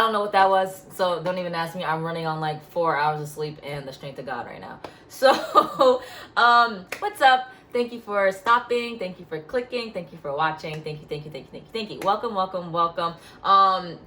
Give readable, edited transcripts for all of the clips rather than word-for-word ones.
don't know what that was, so don't even ask me. I'm running on like 4 hours of sleep and the strength of God right now. So, what's up? Thank you for stopping. Thank you for clicking. Thank you for watching. Thank you. Welcome.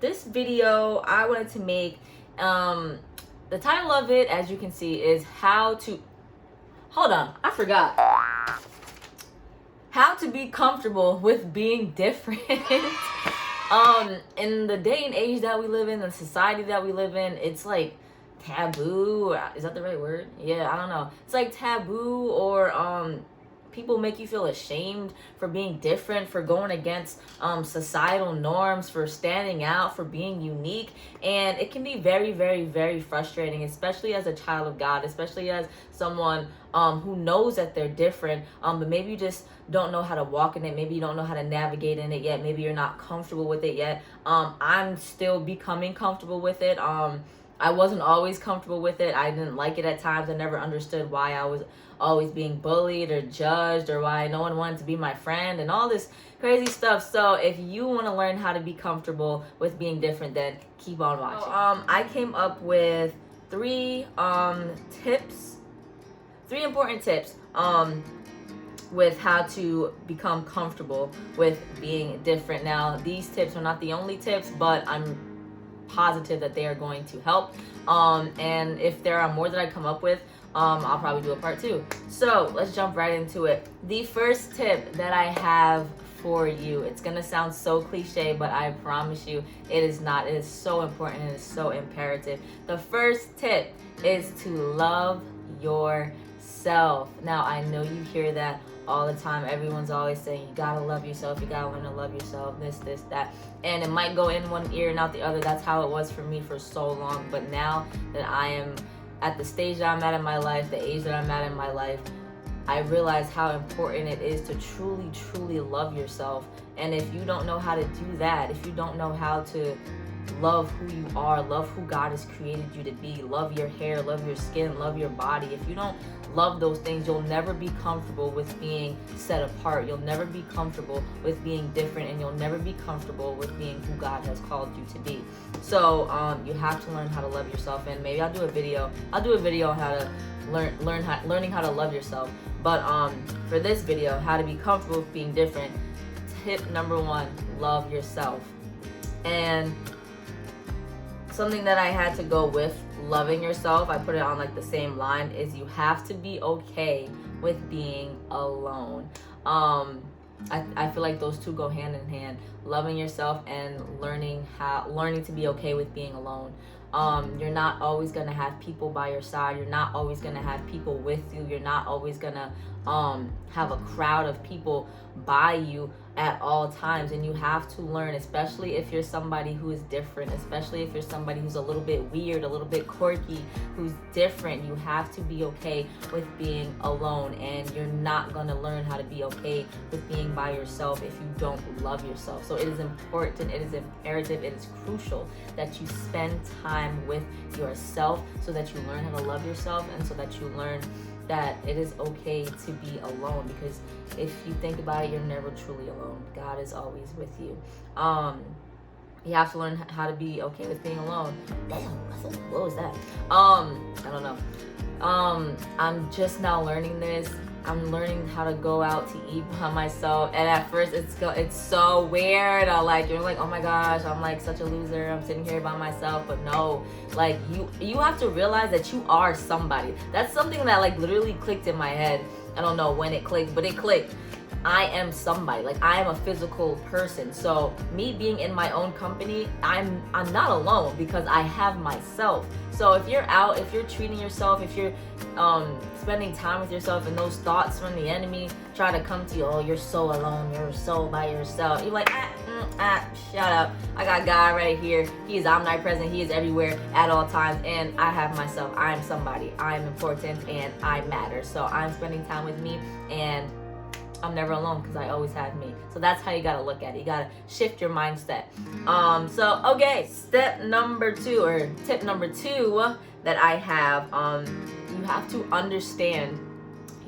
This video I wanted to make, the title of it, as you can see, is how to, hold on, I forgot. How to be comfortable with being different. In the day and age that we live in, the society that we live in, it's like taboo. Is that the right word? Yeah, I don't know. It's like taboo, or people make you feel ashamed for being different, for going against societal norms, for standing out, for being unique. And it can be very, very, very frustrating, especially as a child of God, especially as someone who knows that they're different, but maybe you just don't know how to walk in it. Maybe you don't know how to navigate in it yet. Maybe you're not comfortable with it yet. I'm still becoming comfortable with it. I wasn't always comfortable with it. I didn't like it at times. I never understood why I was always being bullied or judged, or why no one wanted to be my friend and all this crazy stuff. So if you want to learn how to be comfortable with being different, then keep on watching. So, I came up with three important tips with how to become comfortable with being different. Now, these tips are not the only tips, but I'm positive that they are going to help. And if there are more that I come up with, I'll probably do a part 2. So let's jump right into it. The first tip that I have for you, it's gonna sound so cliche, but I promise you it is not. It is so important. It is so imperative. The first tip is to love yourself. Now, I know you hear that all the time. Everyone's always saying you gotta love yourself, you gotta learn to love yourself, this, that, and it might go in one ear and out the other. That's how it was for me for so long. But now that I am at the stage that I'm at in my life, the age that I'm at in my life, I realize how important it is to truly, truly love yourself. And if you don't know how to do that, if you don't know how to love who you are, love who God has created you to be, love your hair, love your skin, love your body, if you don't love those things, you'll never be comfortable with being set apart. You'll never be comfortable with being different, and you'll never be comfortable with being who God has called you to be. So you have to learn how to love yourself, and maybe I'll do a video on how to learning how to love yourself. But for this video, how to be comfortable with being different, tip number 1, love yourself. And something that I had to go with loving yourself, I put it on like the same line, is you have to be okay with being alone. I feel like those two go hand in hand, loving yourself and learning to be okay with being alone. You're not always gonna have people by your side. You're not always gonna have people with you. You're not always gonna have a crowd of people by you at all times. And you have to learn, especially if you're somebody who is different, especially if you're somebody who's a little bit weird, a little bit quirky, who's different, you have to be okay with being alone. And you're not gonna learn how to be okay with being by yourself if you don't love yourself. So it is important, it is imperative, it is crucial that you spend time with yourself, so that you learn how to love yourself, and so that you learn that it is okay to be alone. Because if you think about it, you're never truly alone. God is always with you. You have to learn how to be okay with being alone. Damn, what was that? I don't know. I'm just now learning this. I'm learning how to go out to eat by myself, and at first it's so weird. You're like, oh my gosh, I'm like such a loser. I'm sitting here by myself. But no, like you have to realize that you are somebody. That's something that like literally clicked in my head. I don't know when it clicked, but it clicked. I am somebody. Like, I am a physical person. So me being in my own company, I'm not alone, because I have myself. So if you're out, if you're treating yourself, if you're spending time with yourself, and those thoughts from the enemy try to come to you, oh, you're so alone, you're so by yourself, you're like, shut up. I got God right here. He is omnipresent. He is everywhere at all times. And I have myself. I am somebody. I am important, and I matter. So I'm spending time with me, and I'm never alone, because I always have me. So that's how you gotta look at it. You gotta shift your mindset. Okay, tip number 2 that I have, you have to understand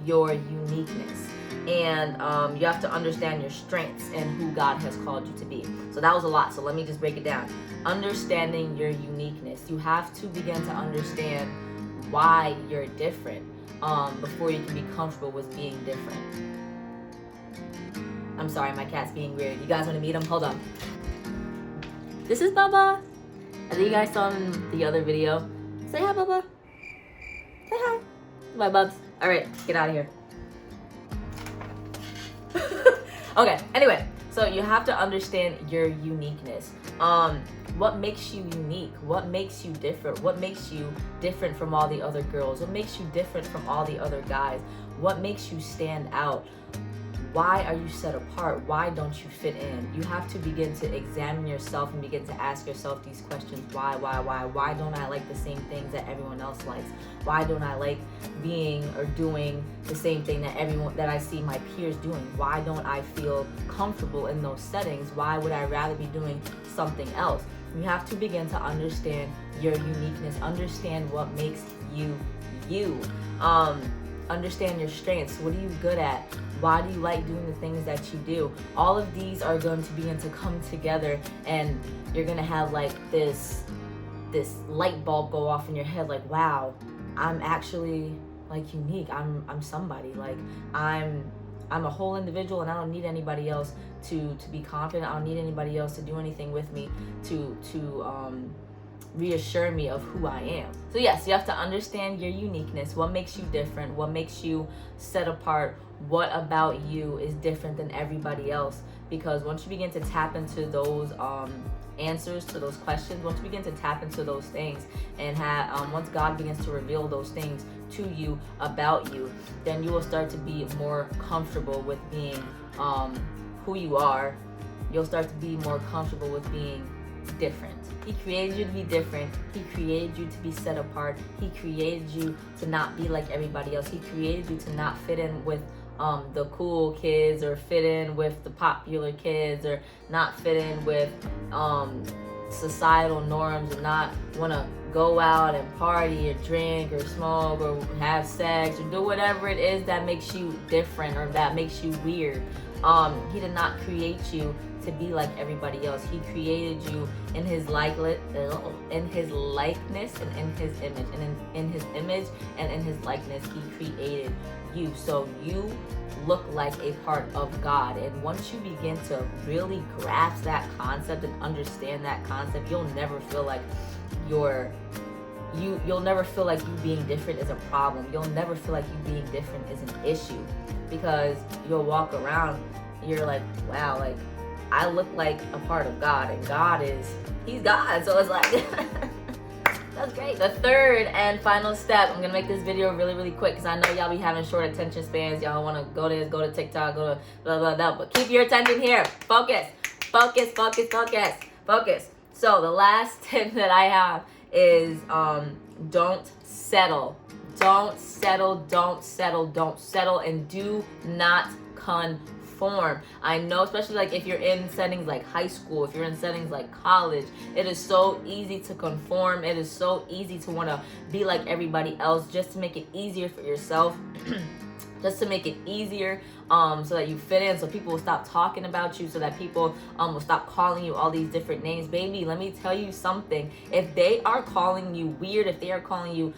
your uniqueness. And you have to understand your strengths and who God has called you to be. So that was a lot. So let me just break it down. Understanding your uniqueness. You have to begin to understand why you're different before you can be comfortable with being different. I'm sorry, my cat's being weird. You guys want to meet him? Hold on. This is Bubba. I think you guys saw him in the other video. Say hi, Bubba. Say hi. Bye, Bubs. All right, get out of here. Okay, anyway, so you have to understand your uniqueness. What makes you unique? What makes you different? What makes you different from all the other girls? What makes you different from all the other guys? What makes you stand out? Why are you set apart? Why don't you fit in? You have to begin to examine yourself and begin to ask yourself these questions. Why? Why don't I like the same things that everyone else likes? Why don't I like being or doing the same thing that I see my peers doing? Why don't I feel comfortable in those settings? Why would I rather be doing something else? You have to begin to understand your uniqueness. Understand what makes you you. Understand your strengths. What are you good at? Why do you like doing the things that you do? All of these are going to begin to come together, and you're going to have like this light bulb go off in your head, like, wow, I'm actually like unique. I'm somebody. Like I'm a whole individual, and I don't need anybody else to be confident. I don't need anybody else to do anything with me to reassure me of who I am. So yes, you have to understand your uniqueness. What makes you different? What makes you set apart? What about you is different than everybody else? Because once you begin to tap into those answers to those questions, once you begin to tap into those things, and once God begins to reveal those things to you about you, then you will start to be more comfortable with being who you are. You'll start to be more comfortable with being different. He created you to be different. He created you to be set apart. He created you to not be like everybody else. He created you to not fit in with the cool kids, or fit in with the popular kids, or not fit in with societal norms, and not want to go out and party or drink or smoke or have sex or do whatever it is that makes you different or that makes you weird. He did not create you to be like everybody else. He created you in his likeness and in his image, and in his image and in his likeness he created you. So you look like a part of God. And once you begin to really grasp that concept and understand that concept, you'll never feel like you'll never feel like you being different is a problem. You'll never feel like you being different is an issue, because you'll walk around, you're like, wow, like I look like a part of God, and he's God. So it's like that's great. The third and final step, I'm gonna make this video really, really quick, because I know y'all be having short attention spans. Y'all want to go to TikTok, go to blah, blah, blah, but keep your attention here. Focus. So the last tip that I have is don't settle, and do not conform. I know, especially like if you're in settings like high school, if you're in settings like college, it is so easy to conform. It is so easy to want to be like everybody else, just to make it easier for yourself. Just to make it easier, so that you fit in, so people will stop talking about you, so that people will stop calling you all these different names. Baby, let me tell you something. If they are calling you weird, if they are calling you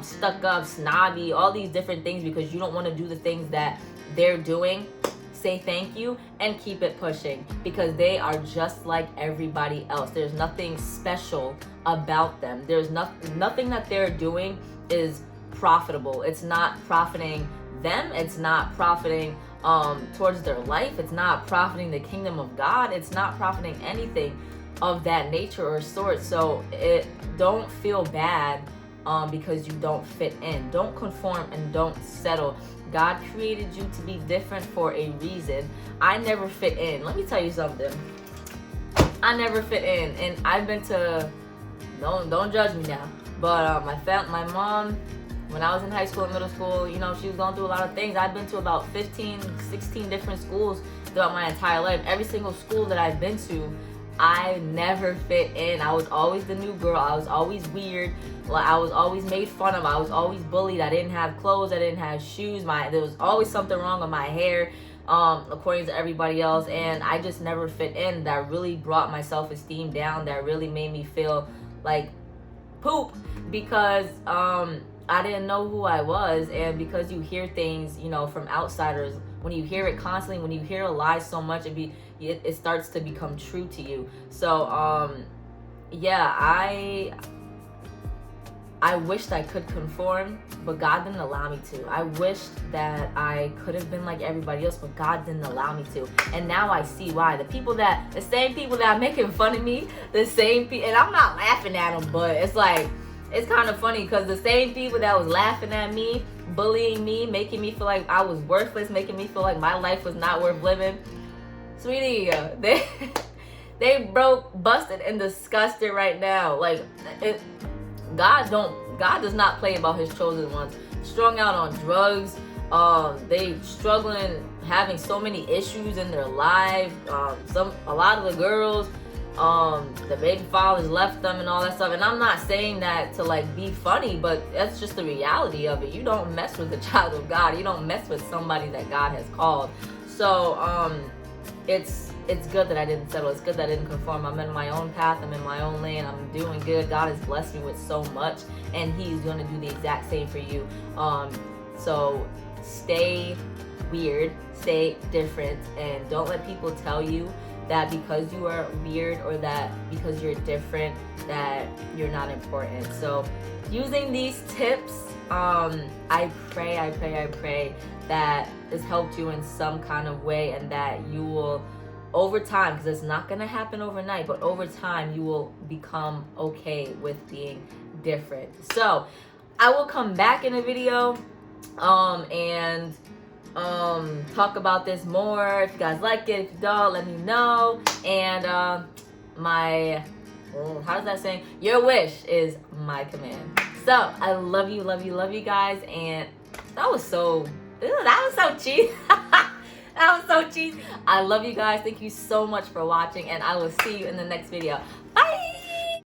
stuck up, snobby, all these different things because you don't want to do the things that they're doing, say thank you and keep it pushing, because they are just like everybody else. There's nothing special about them. There's nothing that they're doing is profitable. It's not profiting them. It's not profiting towards their life. It's not profiting the kingdom of God. It's not profiting anything of that nature or sort. So don't feel bad because you don't fit in. Don't conform and don't settle. God created you to be different for a reason. I never fit in. Let me tell you something. I never fit in, and I've been to, don't judge me now, but my mom, when I was in high school and middle school, you know, she was going through a lot of things. I've been to about 15, 16 different schools throughout my entire life. Every single school that I've been to, I never fit in. I was always the new girl. I was always weird. I was always made fun of. I was always bullied. I didn't have clothes. I didn't have shoes. There was always something wrong with my hair, according to everybody else. And I just never fit in. That really brought my self-esteem down. That really made me feel like poop, because I didn't know who I was. And because you hear things, from outsiders, when you hear it constantly, when you hear a lie so much, it starts to become true to you. So yeah, I wished I could conform, but God didn't allow me to. I wished that I could have been like everybody else, but God didn't allow me to. And now I see why. The same people that are making fun of me, and I'm not laughing at them, but it's kind of funny, because the same people that was laughing at me, bullying me, making me feel like I was worthless, making me feel like my life was not worth living, sweetie, they broke, busted, and disgusted right now. God does not play about his chosen ones. Strung out on drugs, they struggling, having so many issues in their life. A lot of the girls, the baby fathers left them and all that stuff. And I'm not saying that to be funny, but that's just the reality of it. You don't mess with the child of God. You don't mess with somebody that God has called. So it's good that I didn't settle. It's good that I didn't conform. I'm in my own path. I'm in my own lane. I'm doing good. God has blessed me with so much, and he's going to do the exact same for you. So stay weird, stay different, and don't let people tell you that because you are weird, or that because you're different, that you're not important. So using these tips, I pray that this helped you in some kind of way, and that you will, over time, because it's not going to happen overnight, but over time you will become okay with being different. So I will come back in a video and talk about this more. If you guys like it, if you don't, let me know. And how does that say? Your wish is my command. So I love you guys. And that was so cheesy. That was so cheesy. I love you guys. Thank you so much for watching, and I will see you in the next video. Bye.